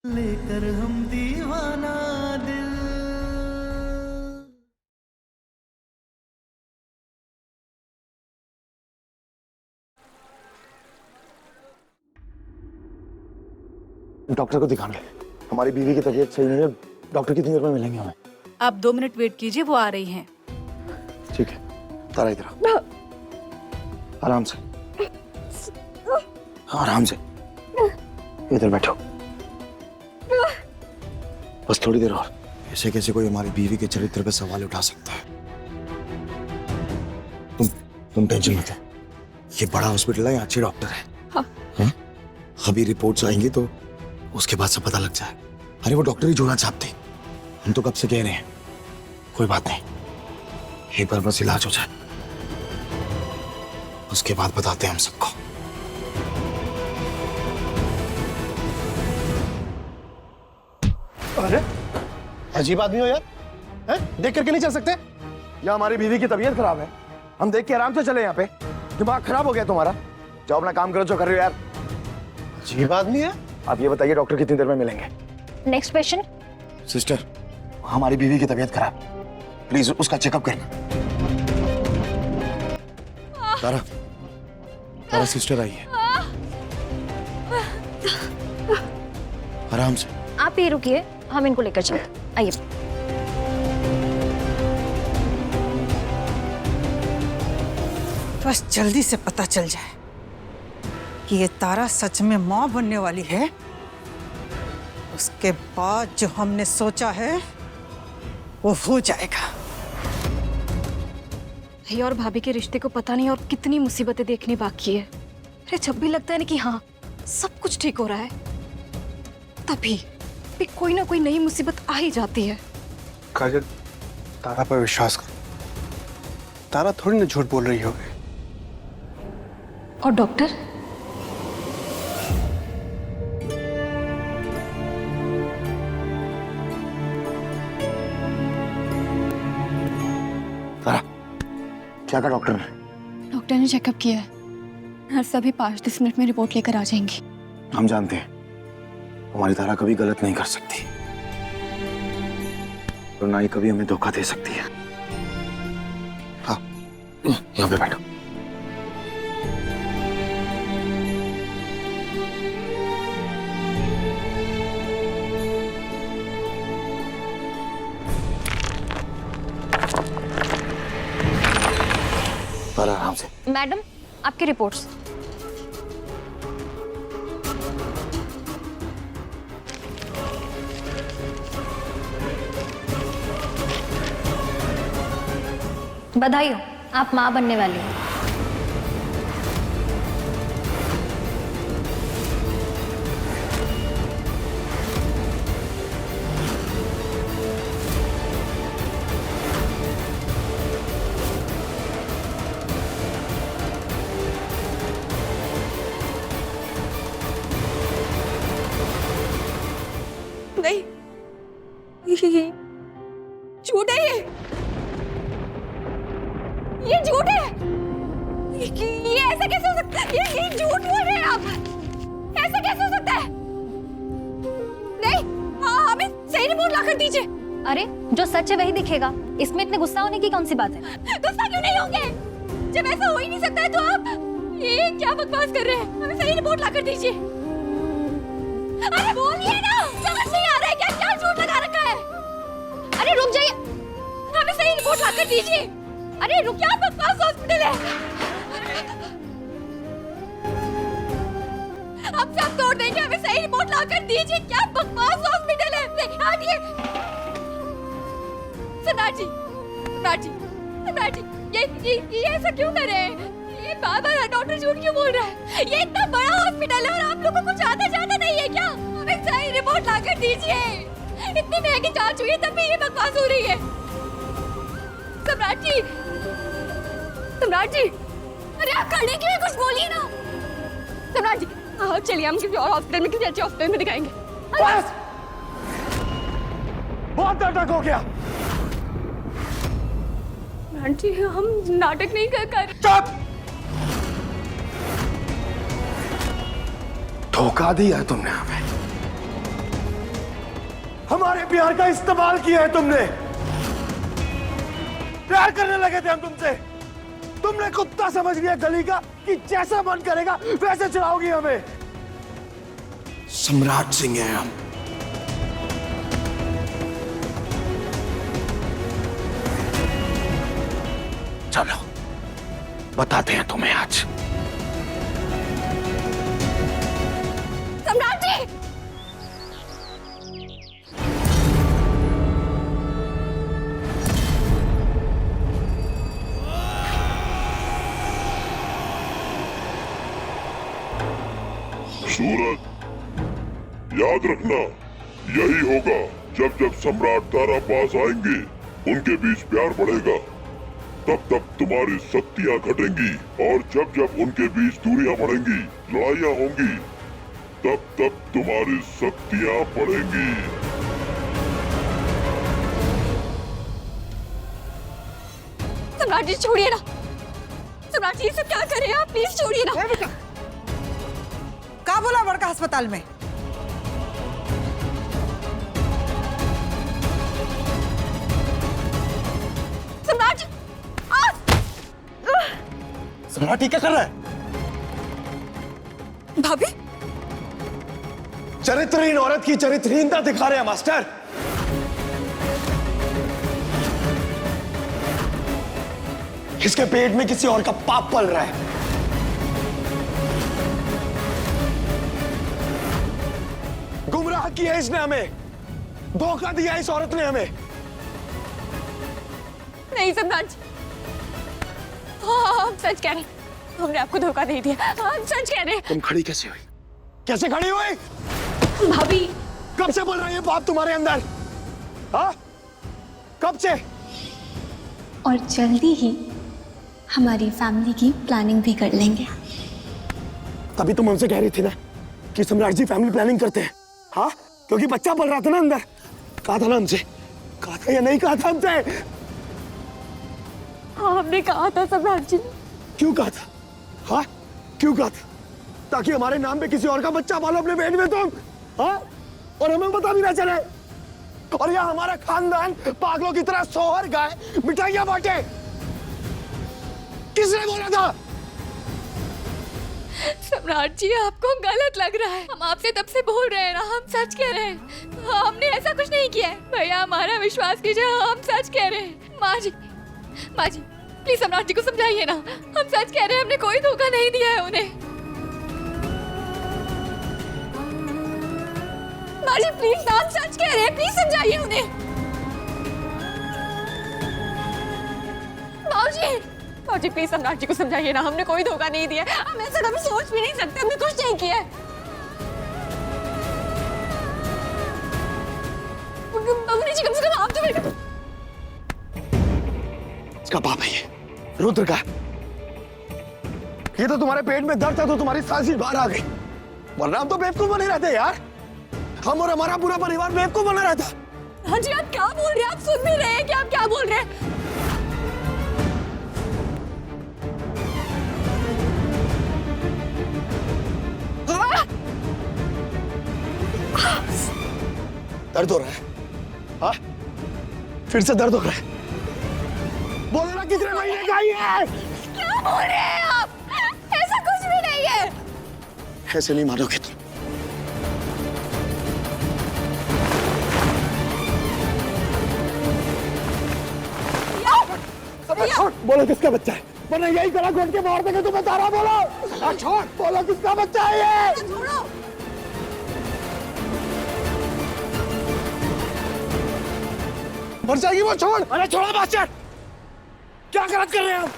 लेकर हम दीवाना दिल। डॉक्टर को दिखाने, हमारी बीवी की तबीयत सही नहीं है। डॉक्टर कितनी देर में मिलेंगे हमें? आप 2 मिनट वेट कीजिए, वो आ रही हैं। ठीक है, तारा इधर आओ। आराम से, आराम से, इधर बैठो। बस थोड़ी देर और। ऐसे कैसे कोई हमारी बीवी के चरित्र पे सवाल उठा सकता है? तुम टेंशन मत लो, ये बड़ा हॉस्पिटल है, यहाँ अच्छे डॉक्टर है। हाँ? अभी रिपोर्ट्स आएंगी तो उसके बाद सब पता लग जाए। अरे वो डॉक्टर ही जोड़ा छापते, हम तो कब से कह रहे हैं। कोई बात नहीं, एक बार बस इलाज हो जाए, उसके बाद बताते हैं हम सबको। अरे अजीब आदमी हो यार, हैं? देख करके नहीं चल सकते? या हमारी बीवी की तबीयत खराब है, हम देख के आराम से चले। यहाँ पे दिमाग खराब हो गया तुम्हारा? जाओ अपना काम करो जो कर रहे हो यार। अजीब आदमी है। आप ये बताइए डॉक्टर कितनी देर में मिलेंगे? Next patient. सिस्टर, हमारी बीवी की तबीयत खराब, प्लीज उसका चेकअप करना। तारा, तारा सिस्टर आई है, आराम से। आप ये रुकिए, हम इनको लेकर चलते। आइए। बस जल्दी से पता चल जाए कि ये तारा सच में माँ बनने वाली है, उसके बाद जो हमने सोचा है वो हो जाएगा। भैया और भाभी के रिश्ते को पता नहीं और कितनी मुसीबतें देखनी बाकी है। अरे जब भी लगता है ना कि हाँ सब कुछ ठीक हो रहा है, तभी भी कोई ना कोई नई मुसीबत आ ही जाती है। काजल, तारा पर विश्वास कर, तारा थोड़ी ना झूठ बोल रही होगी। और डॉक्टर? तारा, क्या कहा डॉक्टर ने? डॉक्टर ने चेकअप किया है, नर्स अभी 5-10 मिनट में रिपोर्ट लेकर आ जाएंगी। हम जानते हैं हमारी तारा कभी गलत नहीं कर सकती, और ना ही कभी हमें धोखा दे सकती है। हाँ, यहाँ पे बैठो। तारा आराम से। मैडम, आपकी रिपोर्ट्स। बधाई हो, आप माँ बनने वाली हो। नहीं, झूठ है ये झूठ है। ये ऐसा कैसे हो सकता है? ये झूठ बोल रहे हैं आप, ऐसा कैसे हो सकता है? नहीं, हाँ हमें सही रिपोर्ट ला कर दीजिए। अरे जो सच है वही दिखेगा, इसमें इतने गुस्सा होने की कौन सी बात है? गुस्सा क्यों नहीं होंगे? जब ऐसा हो ही नहीं सकता है तो आप ये क्या बकवास कर रहे हैं? हमें सही रिपोर्ट ला कर दीजिए। अरे बोलिए ना, समझ नहीं आ रहा है क्या? क्या झूठ लगा रखा है? अरे रुक जाइए, हमें सही रिपोर्ट ला कर दीजिए। अरे रुक। क्या बकवास हॉस्पिटल है? अब सब तोड़ देंगे, हमें सही रिपोर्ट ला कर दीजिए। क्या बकवास हॉस्पिटल है? हटिए। सम्राट जी, सम्राट जी, सम्राट जी, ये ऐसा क्यों कर रहे हैं? ये बार-बार डॉक्टर झूठ क्यों बोल रहा है? ये इतना बड़ा हॉस्पिटल है और आप लोगों को कुछ आता नहीं है क्या? हमें सही रिपोर्ट ला कर दीजिए। इतनी महंगी जांच हुई है तब भी ये बकवास हो रही है। सम्राट जी, सम्राट जी, अरे आप खड़े क्यों हैं? कुछ बोलिए ना। सम्राट जी, हाँ चलिए हम किसी और हॉस्पिटल में, किसी अच्छे हॉस्पिटल में दिखाएंगे। बस, बहुत नाटक हो गया। सम्राट जी, हम नाटक नहीं कर। चुप! धोखा दिया तुमने हमें। हमारे प्यार का इस्तेमाल किया है तुमने। प्यार करने लगे थे हम तुमसे, तुमने कुत्ता समझ लिया गली का कि जैसा मन करेगा वैसे चलाओगी हमें। सम्राट सिंह हैं हम। चलो बताते हैं तुम्हें आज। सम्राट जी! सूरज, याद रखना, यही होगा जब जब सम्राट तारा पास आएंगे, उनके बीच प्यार बढ़ेगा, तब तब तुम्हारी शक्तियां घटेंगी, और जब जब उनके बीच दूरियां बढ़ेंगी, लड़ाइयां होंगी, तब तब तुम्हारी शक्तियां बढ़ेंगी। सम्राट जी छोड़िए ना, सम्राट जी ये सब क्या कर रहे हैं आप, प्लीज छोड़िए ना। का बोला बड़का अस्पताल में? सम्राट जी! सम्राट क्या कर रहा है? भाभी? चरित्रहीन औरत की चरित्रहीनता दिखा रहे हैं मास्टर। इसके पेट में किसी और का पाप पल रहा है। गुमराह किया इसने हमें, धोखा दिया इस औरत ने हमें। नहीं सम्राट जी, हाँ हम सच कह रहे हैं, हमने आपको धोखा नहीं दिया, हम सच कह रहे हैं। तुम खड़ी कैसे हुई? कैसे खड़ी हुई? भाभी कब से बोल रही है पाप तुम्हारे अंदर? हाँ, कब से? और जल्दी ही हमारी फैमिली की प्लानिंग भी कर लेंगे। तभी तुम हमसे कह रही थी ना कि सम्राट जी फैमिली प्लानिंग करते हैं। हाँ, क्योंकि बच्चा पल रहा था ना अंदर। कहा था ना हमसे? कहा था या नहीं कहा था हमसे? हाँ हमने कहा था सम्राट जी। क्यों कहा था? हाँ, क्यों कहा था? ताकि हमारे नाम पे किसी और का बच्चा पालो अपने पेट में तुम। हाँ, और हमें पता भी ना चले। और यहाँ हमारा खानदान पागलों की तरह सोहर गाय मिठाइयां बांटे। किसने बोला था? सम्राट जी आपको गलत लग रहा है, हम आपसे तब से बोल रहे हैं ना, हम सच कह रहे हैं, हमने ऐसा कुछ नहीं किया है। भैया हमारा विश्वास कीजिए, हम सच कह रहे हैं। माँ जी प्लीज सम्राट जी को समझाइए ना, हम सच कह रहे हैं, हमने कोई धोखा नहीं दिया है उन्हें। माँ जी प्लीज, हम सच कह रहे हैं, प्लीज समझाइए उन्हें। माँ जी प्लीज सम्राट जी को समझाइए ना, हमने कोई धोखा नहीं दिया, हम ऐसा कभी सोच भी नहीं सकते, हमने कुछ नहीं किया। मम्मी जी कम से कम आप तो मेरे। इसका बाप है ये, रुद्र का। ये तो तुम्हारे पेट में दर्द था तो तुम्हारी सांस ही बाहर आ गई, वरना हम तो बेवकूफ बने रहते यार। हम और हमारा पूरा परिवार बेवकूफ बना रहता। हाँ जी आप क्या बोल रहे हैं, आप सुन भी रहे हैं कि आप क्या बोल रहे हैं? दर्द हो रहा है? हाँ, फिर से दर्द हो रहा है? बोलो ना कितने महीने का ही है? क्या बोल रहे हैं आप? ऐसा कुछ भी नहीं है। ऐसे नहीं मानोगे तुम। छोड़, बोलो किसका बच्चा है? वरना यही गला घोट के मार देंगे तुम्हें। तारा बोलो। छोड़, बोलो किसका बच्चा है ये? छोड़ो। मर जाएगी वो। छोड़। अरे छोड़ो बादशाह, क्या गलत कर रहे हैं आप?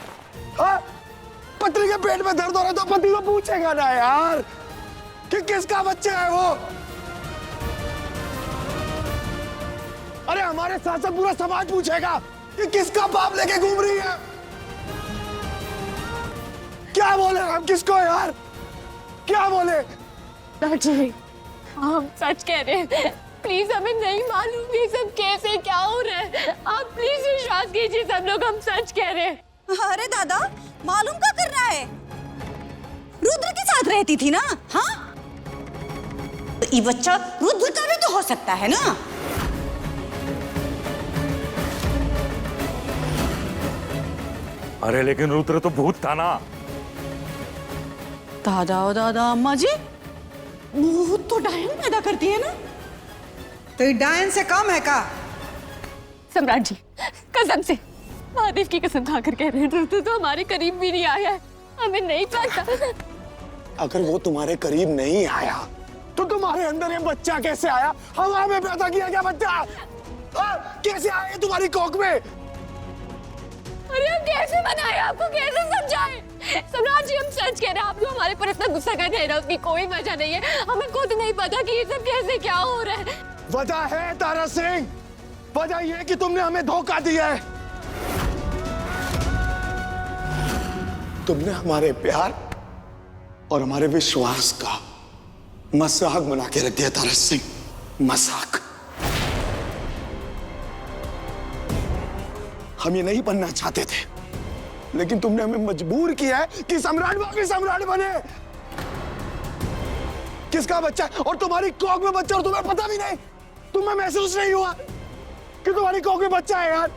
हाँ? पत्नी के पेट में दर्द हो रहा है तो पति को पूछेगा ना यार कि किसका बच्चा है वो। अरे हमारे साथ साथ पूरा समाज पूछेगा कि किसका बाप लेके घूम रही है। क्या बोले हम किसको यार? क्या बोले? जी हम सच कह रहे हैं, प्लीज हमें नहीं मालूम ये सब कैसे क्या हो रहा है, आप प्लीज विश्वास कीजिए सब लोग, हम सच कह रहे हैं। अरे दादा, मालूम क्या कर रहा है? रुद्र के साथ रहती थी ना? हाँ, तो ये बच्चा रुद्र का भी तो हो सकता है ना? अरे लेकिन रुद्र तो भूत था ना। दादा ओ दादा अम्मा जी, भूत तो डायन पैदा करती है ना, तो ये डायन से कम है का? सम्राट जी कसम से, महादेव की कसम खाकर कह रहे हैं, रुद्र तो हमारे करीब भी नहीं आया है, हमें नहीं पता। अगर वो तुम्हारे करीब नहीं आया तो तुम्हारे अंदर ये बच्चा कैसे आया? हवा में पैदा किया गया बच्चा कैसे आया तुम्हारी कोख में? अरे हम कैसे बनाए, आपको कैसे समझाएं? सम्राट जी हम सच कह रहे हैं, आप लोग हमारे पर इतना गुस्सा कर रहे हैं, उसकी कोई वजह नहीं है, हमें खुद नहीं पता कि ये सब कैसे क्या हो रहा है। वजह है तारा सिंह, वजह यह कि तुमने हमें धोखा दिया है। तुमने हमारे प्यार और हमारे विश्वास का मजाक बना के रख दिया तारा सिंह, मजाक। हम ये नहीं बनना चाहते थे, लेकिन तुमने हमें मजबूर किया है कि सम्राट बाकी सम्राट बने। किसका बच्चा है? और तुम्हारी कोख में बच्चा, और तुम्हें पता भी नहीं, तुम्हें महसूस नहीं हुआ कि तुम्हारी कोख में बच्चा है यार।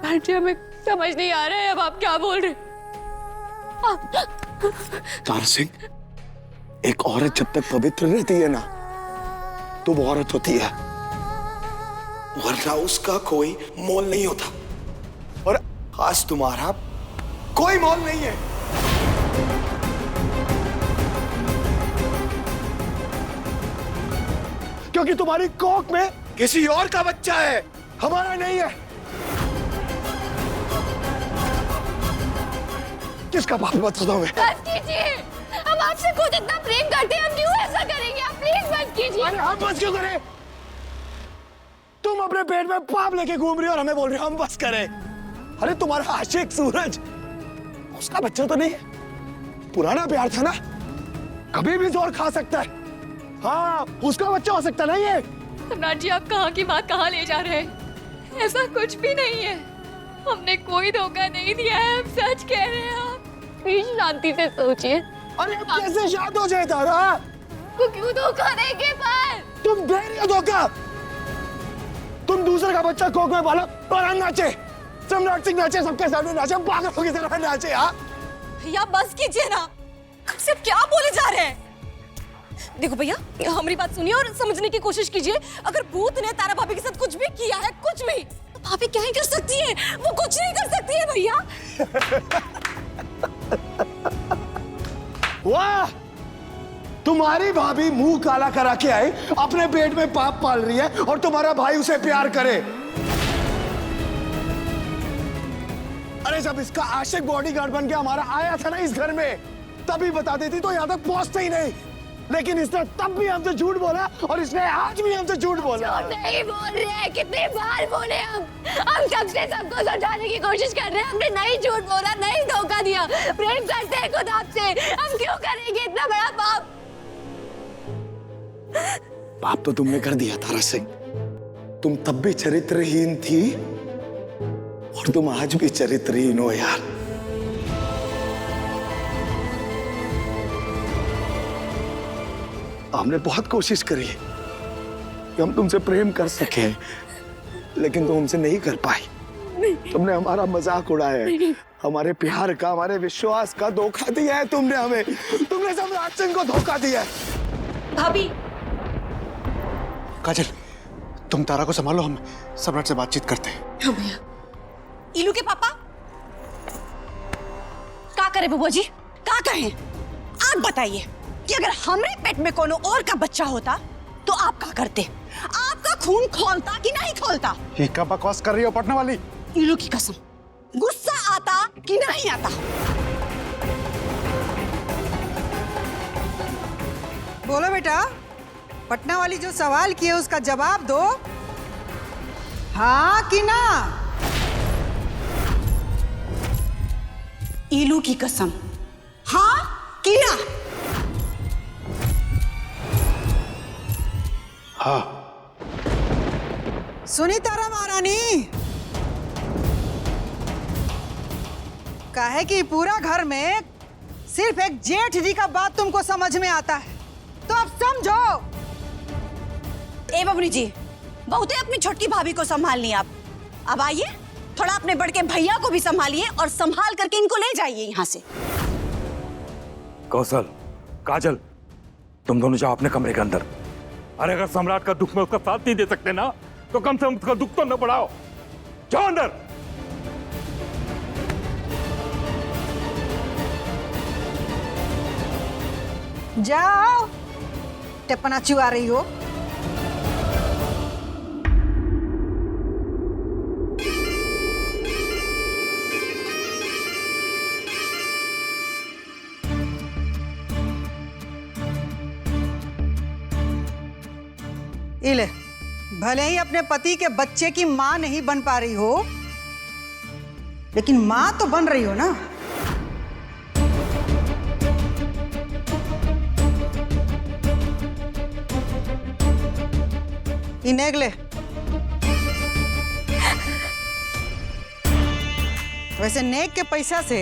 आंटी हमें समझ नहीं आ रहा है अब आप क्या बोल रहे। तारा सिंह, एक औरत जब तक पवित्र रहती है ना तो वो औरत होती है, वरना उसका कोई मोल नहीं होता। और आज तुम्हारा कोई मोल नहीं है। क्योंकि तुम्हारी कोख में किसी और का बच्चा है, हमारा नहीं है। किसका बाप बता दो मैं। बस कीजिए, हम आपसे खुद इतना प्रेम करते हैं, हम क्यों ऐसा करेंगे? आप प्लीज बस कीजिए। अरे हम बस क्यों करें? तुम अपने पेट में पाप लेके घूम रही हो और हमें बोल रही हो हम बस करें। अरे तुम्हारा आशिक सूरज, उसका बच्चा तो नहीं है, पुराना प्यार था ना, कभी भी जोर खा सकता है। हाँ, उसका बच्चा हो सकता नहीं है। सम्राट जी आप कहाँ की बात कहाँ ले जा रहे हैं? ऐसा कुछ भी नहीं है, हमने कोई धोखा नहीं दिया है, हम सच कह रहे हैं। आप प्लीज शांति से सोचिए। अरे अब कैसे शांत हो जाए तारा? तो क्यों धोखा देंगे? पर तुम दे रही हो धोखा। तुम दूसरे का बच्चा कोख में पालो और हम नाचे, सम्राट सिंह नाचे, सबके सामने नाचे, पागलों की तरह नाचे। हाँ भैया बस कीजिए ना, सिर्फ क्या बोले जा रहे हैं? देखो भैया, हमारी बात सुनिए और समझने की कोशिश कीजिए। अगर भूत ने तारा भाभी के साथ कुछ भी किया है, कुछ भी, तो भाभी क्या ही कर सकती है? वो कुछ नहीं कर सकती है भैया। वाह, तुम्हारी भाभी मुंह काला करा के आई, अपने पेट में पाप पाल रही है और तुम्हारा भाई उसे प्यार करे। अरे जब इसका आशिक बॉडीगार्ड बन के हमारा आया था ना इस घर में, तभी बता देती तो यहां तक पहुंचते ही नहीं। लेकिन इसने तब भी हमसे झूठ बोला और इसने आज भी हमसे झूठ बोला। नहीं बोल रहे हैं, कितनी बार बोले हम सबसे सबको समझाने की कोशिश कर रहे हैं, हमने नहीं झूठ बोला, नहीं धोखा दिया, प्रेम करते हैं खुद आपसे, हम क्यों करेंगे इतना बड़ा पाप? पाप तो तुमने कर दिया तारा सिंह, तुम तब भी चरित्रहीन थी और तुम आज भी चरित्रहीन हो यार। हमने बहुत कोशिश करी कि हम तुमसे प्रेम कर सके, लेकिन तुम हमसे नहीं कर पाई। तुमने हमारा मजाक उड़ाया है, हमारे प्यार का, हमारे विश्वास का धोखा दिया है तुमने हमें। तुमने सम्राट सिंह को धोखा दिया है। भाभी काजल, तुम तारा को संभालो, हम सम्राट से बातचीत करते हैं। हाँ भैया। इलू के पापा क्या करे बुआ जी, क्या कहें? आप बताइए कि अगर हमारे पेट में कोनो और का बच्चा होता तो आप क्या करते? आपका खून खोलता कि नहीं खोलता? ये क्या बकवास कर रही हो पटना वाली? इलू की कसम, गुस्सा आता कि नहीं आता? बोलो बेटा, पटना वाली जो सवाल किए उसका जवाब दो, हाँ कि ना? इलू की कसम, हाँ कि ना? हाँ। सुनी तारा महारानी, काहे कि पूरा घर में सिर्फ एक जेठ जी का बात तुमको समझ में आता है, तो अब समझो। ए बबनी जी, बहुत है अपनी छोटकी भाभी को संभालनी आप। अब आइए, थोड़ा अपने बड़के भैया को भी संभालिए और संभाल करके इनको ले जाइए यहाँ से। कौशल, काजल, तुम दोनों जाओ अपने कमरे के अंदर। अरे अगर सम्राट का दुख में उसका साथ नहीं दे सकते ना, तो कम से कम उसका दुख तो न बढ़ाओ। जाओ अंदर। जाओ, टेपना चुआ रही हो। इले, भले ही अपने पति के बच्चे की मां नहीं बन पा रही हो, लेकिन मां तो बन रही हो ना। नेगले, वैसे नेक के पैसा से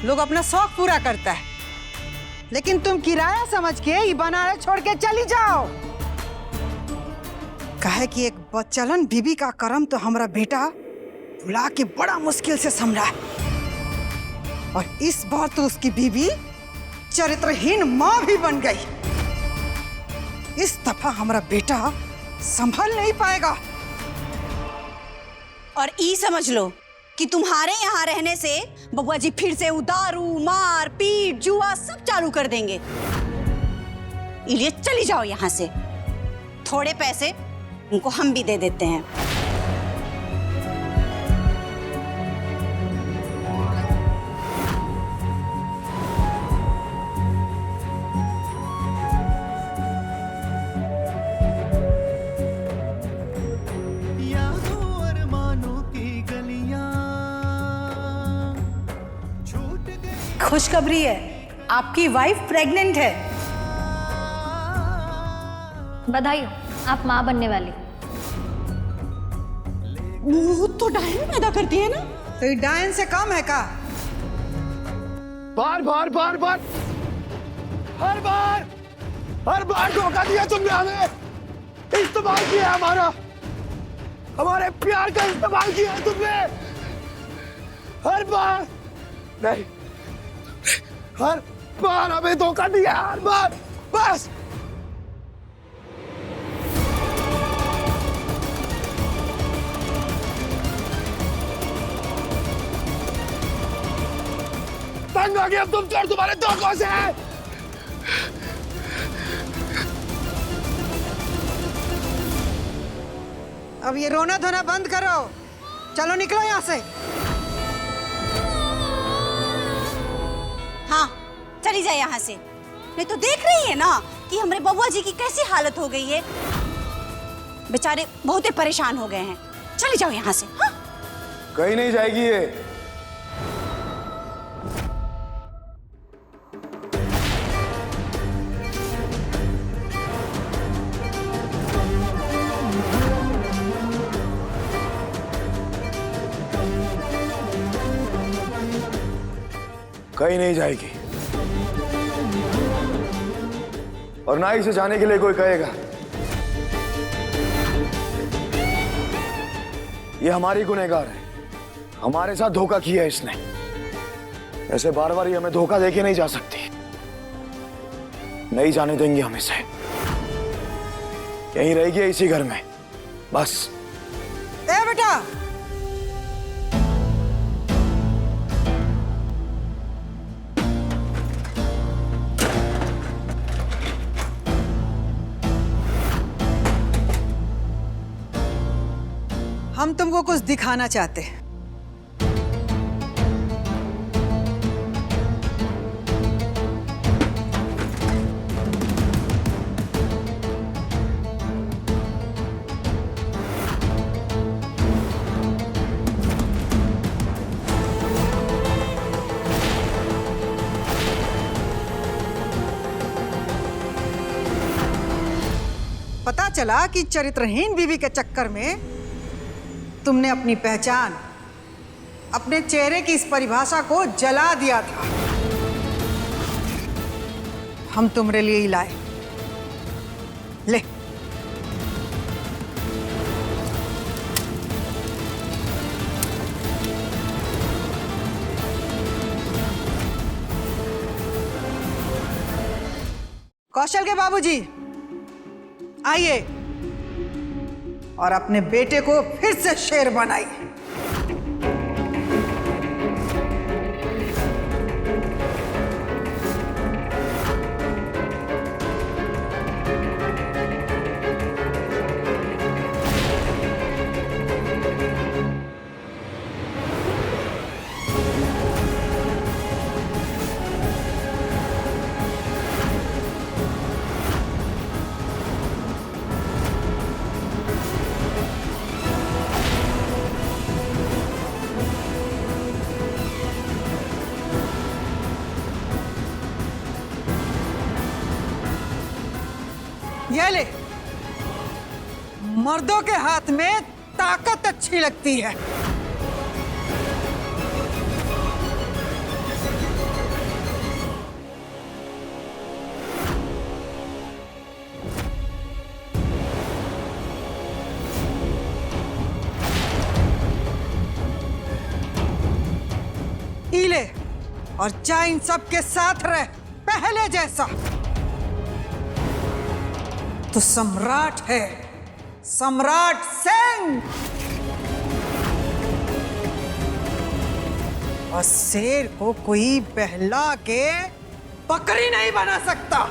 लोग अपना शौक पूरा करता है, लेकिन तुम किराया समझ के ये बनारस छोड़ के चली जाओ। कहे कि एक बच्चलन बीबी का कर्म तो हमारा बेटा बुला के बड़ा मुश्किल से संभला है, और इस बार तो उसकी बीबी चरित्रहीन मां भी बन गई। इस दफा हमारा बेटा संभल नहीं पाएगा। और ई समझ लो कि तुम्हारे यहाँ रहने से बबुआ जी फिर से दारू, मार पीट, जुआ सब चालू कर देंगे। इसलिए चली जाओ यहाँ से। थोड़े पैसे उनको हम भी दे देते हैं। खुशखबरी है, आपकी वाइफ प्रेग्नेंट है। बधाई हो, आप माँ बनने वाली। वो तो डायन पैदा करती है ना। तो ये डायन से कम है का? बार बार बार बार हर बार धोखा दिया तुमने हमें। इस्तेमाल किया हमारा, हमारे प्यार का इस्तेमाल किया है तुमने। हर बार नहीं, हर बार हमें धोखा दिया, हर बार। बस तंग आ गया तुम और तुम्हारे धोखों से। अब ये रोना धोना बंद करो, चलो निकलो यहाँ से। हाँ, चली जाए यहाँ से। नहीं तो देख रही है ना कि हमारे बबुआ जी की कैसी हालत हो गई है। बेचारे बहुत ही परेशान हो गए हैं। चली जाओ यहाँ से। हाँ? कहीं नहीं जाएगी ये। कहीं नहीं जाएगी, और ना ही इसे जाने के लिए कोई कहेगा। ये हमारी गुनहगार है, हमारे साथ धोखा किया है इसने। ऐसे बार बार ये हमें धोखा देके नहीं जा सकती। नहीं जाने देंगे हम इसे। यहीं रहेगी इसी घर में, बस। ए बेटा, हम तुमको कुछ दिखाना चाहते हैं। पता चला कि चरित्रहीन बीवी के चक्कर में तुमने अपनी पहचान, अपने चेहरे की इस परिभाषा को जला दिया था। हम तुम्हारे लिए ही लाए। ले, कौशल के बाबूजी, आइए और अपने बेटे को फिर से शेर बनाइए। ये ले, मर्दों के हाथ में ताकत अच्छी लगती है। ले और जा इन सब के साथ रह पहले जैसा। तो सम्राट है, सम्राट सिंह। और शेर को कोई बहला के बकरी नहीं बना सकता।